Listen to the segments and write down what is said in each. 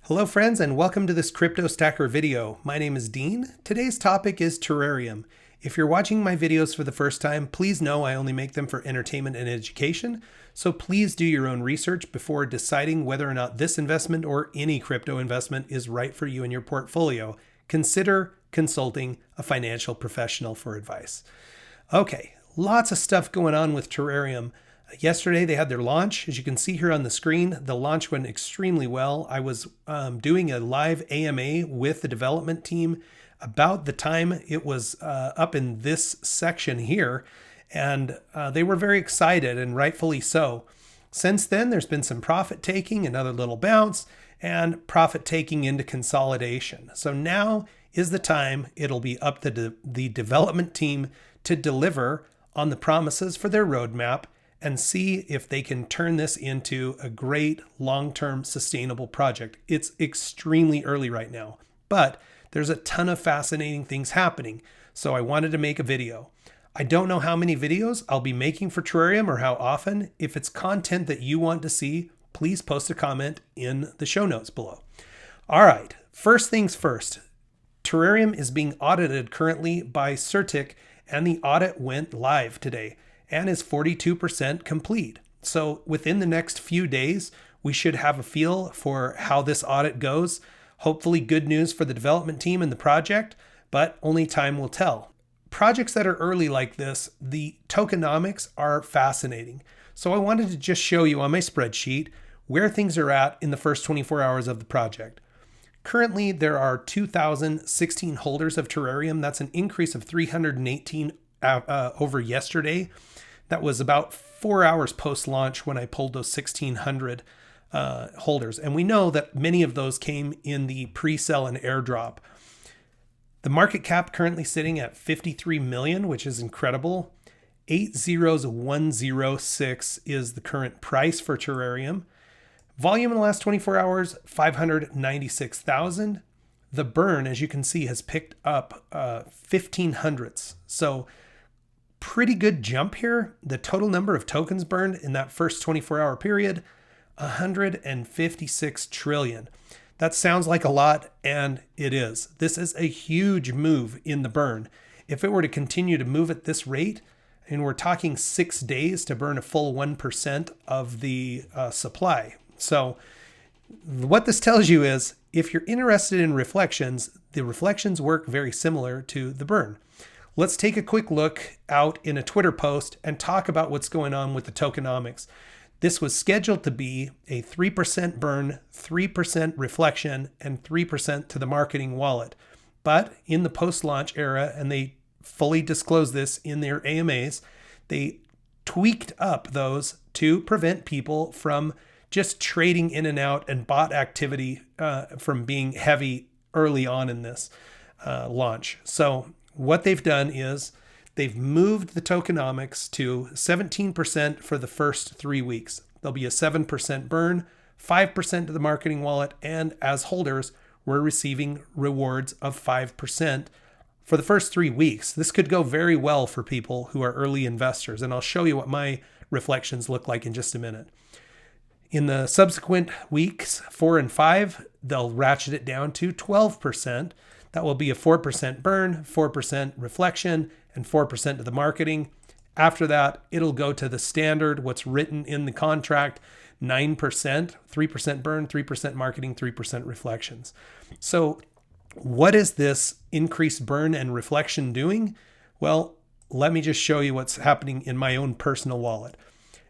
Hello friends and welcome to this Crypto Stacker video. My name is Dean. Today's topic is Terareum. If you're watching my videos for the first time, please know I only make them for entertainment and education, so please do your own research before deciding whether or not this investment or any crypto investment is right for you and your portfolio. Consider consulting a financial professional for advice. Okay, lots of stuff going on with Terareum. Yesterday, they had their launch. As you can see here on the screen, the launch went extremely well. I was doing a live AMA with the development team about the time it was up in this section here, and they were very excited, and rightfully so. Since then, there's been some profit taking, another little bounce, and profit taking into consolidation. So now is the time it'll be up to the development team to deliver on the promises for their roadmap and see if they can turn this into a great long-term sustainable project. It's extremely early right now, but there's a ton of fascinating things happening. So I wanted to make a video. I don't know how many videos I'll be making for Terareum or how often. If it's content that you want to see, please post a comment in the show notes below. All right, first things first. Terareum is being audited currently by Certic, and the audit went live today and is 42% complete. So within the next few days, we should have a feel for how this audit goes. Hopefully good news for the development team and the project, but only time will tell. Projects that are early like this, the tokenomics are fascinating. So I wanted to just show you on my spreadsheet where things are at in the first 24 hours of the project. Currently, there are 2,016 holders of Terareum. That's an increase of 318 over yesterday. That was about 4 hours post-launch when I pulled those 1,600 holders. And we know that many of those came in the pre-sale and airdrop. The market cap currently sitting at 53 million, which is incredible. 80106 is the current price for Terareum. Volume in the last 24 hours, 596,000. The burn, as you can see, has picked up 1,500s. So pretty good jump here. The total number of tokens burned in that first 24-hour period, 156 trillion. That sounds like a lot, and it is. This is a huge move in the burn. If it were to continue to move at this rate, and we're talking 6 days to burn a full 1% of the supply. So what this tells you is, if you're interested in reflections, the reflections work very similar to the burn. Let's take a quick look out in a Twitter post and talk about what's going on with the tokenomics. This was scheduled to be a 3% burn, 3% reflection, and 3% to the marketing wallet. But in the post-launch era, and they fully disclose this in their AMAs, they tweaked up those to prevent people from just trading in and out and bot activity from being heavy early on in this launch. So what they've done is they've moved the tokenomics to 17% for the first 3 weeks. There'll be a 7% burn, 5% to the marketing wallet, and as holders, we're receiving rewards of 5% for the first 3 weeks. This could go very well for people who are early investors, and I'll show you what my reflections look like in just a minute. In the subsequent weeks, 4 and 5, they'll ratchet it down to 12%. That will be a 4% burn, 4% reflection, and 4% to the marketing. After that, it'll go to the standard, what's written in the contract, 9%, 3% burn, 3% marketing, 3% reflections. So what is this increased burn and reflection doing? Well, let me just show you what's happening in my own personal wallet.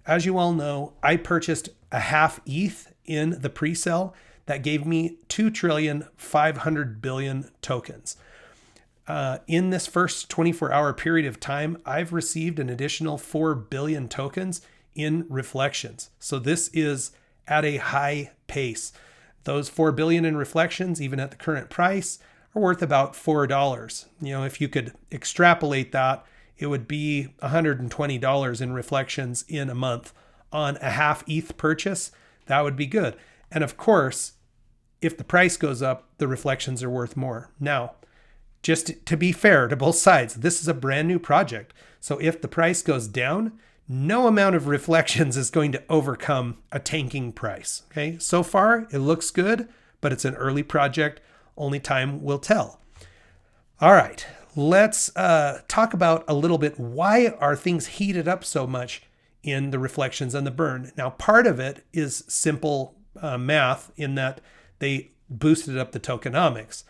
As you all know, I purchased a half ETH in the pre-sale. That gave me 2,500 billion tokens. In this first 24-hour period of time, I've received an additional 4 billion tokens in reflections. So this is at a high pace. Those 4 billion in reflections, even at the current price, are worth about $4. You know, if you could extrapolate that, it would be $120 in reflections in a month on a half ETH purchase. That would be good. And of course, if the price goes up, the reflections are worth more. Now, just to be fair to both sides, this is a brand new project. So if the price goes down, no amount of reflections is going to overcome a tanking price. Okay, so far it looks good, but it's an early project. Only time will tell. All right, let's talk about a little bit, why are things heated up so much in the reflections and the burn? Now, part of it is simple math in that they boosted up the tokenomics.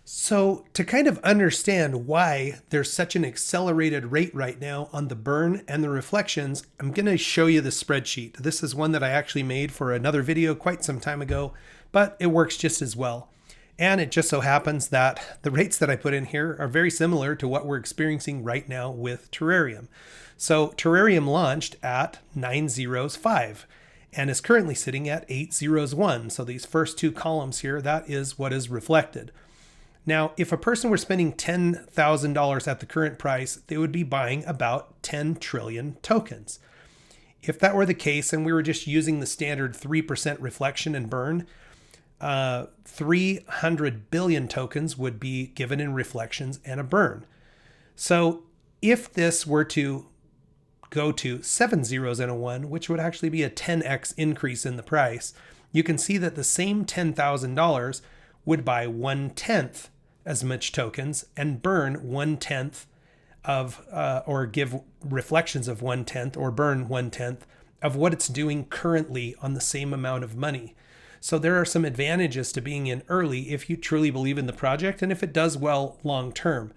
So to kind of understand why there's such an accelerated rate right now on the burn and the reflections, I'm going to show you the spreadsheet. This is one that I actually made for another video quite some time ago, but it works just as well. And it just so happens that the rates that I put in here are very similar to what we're experiencing right now with Terarium. So Terarium launched at 905 and is currently sitting at 801. So these first two columns here, that is what is reflected. Now, if a person were spending $10,000 at the current price, they would be buying about 10 trillion tokens. If that were the case and we were just using the standard 3% reflection and burn, 300 billion tokens would be given in reflections and a burn. So if this were to go to 7 zeros and a 1, which would actually be a 10x increase in the price, you can see that the same $10,000 would buy 1/10 as much tokens and burn 1/10 of, or give reflections of 1/10 or burn 1/10 of what it's doing currently on the same amount of money. So there are some advantages to being in early if you truly believe in the project and if it does well long term,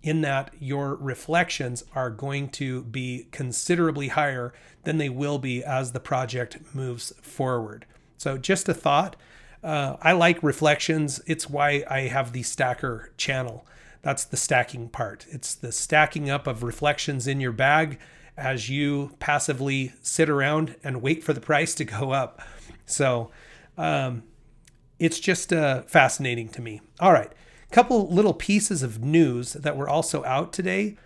in that your reflections are going to be considerably higher than they will be as the project moves forward. So just a thought. I like reflections. It's why I have the stacker channel. That's the stacking part. It's the stacking up of reflections in your bag as you passively sit around and wait for the price to go up. So it's just fascinating to me. All right, a couple little pieces of news that were also out today,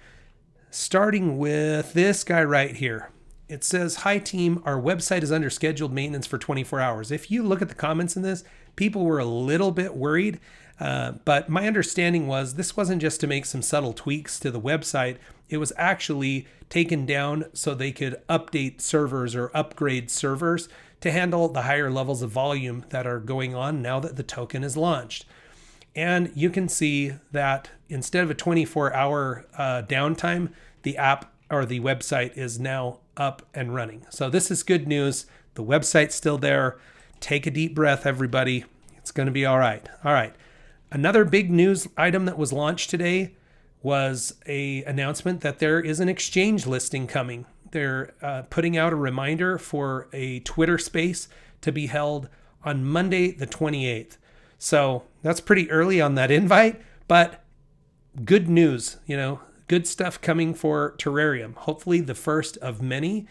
starting with this guy right here. It says, "Hi team, our website is under scheduled maintenance for 24 hours. If you look at the comments in this, people were a little bit worried, but my understanding was this wasn't just to make some subtle tweaks to the website. It was actually taken down so they could update servers or upgrade servers to handle the higher levels of volume that are going on now that the token is launched. And you can see that instead of a 24-hour downtime, the app or the website is now up and running. So this is good news. The website's still there. Take a deep breath, everybody. It's going to be all right. All right. Another big news item that was launched today was an announcement that there is an exchange listing coming. They're putting out a reminder for a Twitter space to be held on Monday, the 28th. So that's pretty early on that invite, but good news, good stuff coming for Terarium. Hopefully the first of many.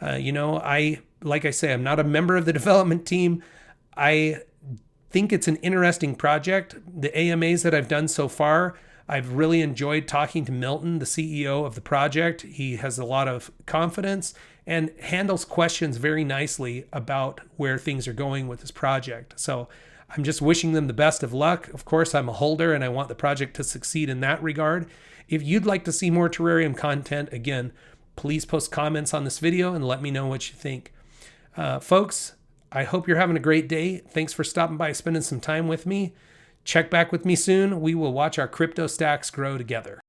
Like I say, I'm not a member of the development team. I think it's an interesting project. The AMAs that I've done so far, I've really enjoyed talking to Milton, the CEO of the project. He has a lot of confidence and handles questions very nicely about where things are going with this project. So I'm just wishing them the best of luck. Of course, I'm a holder and I want the project to succeed in that regard. If you'd like to see more Terarium content, again, please post comments on this video and let me know what you think. Folks, I hope you're having a great day. Thanks for stopping by, spending some time with me. Check back with me soon. We will watch our crypto stacks grow together.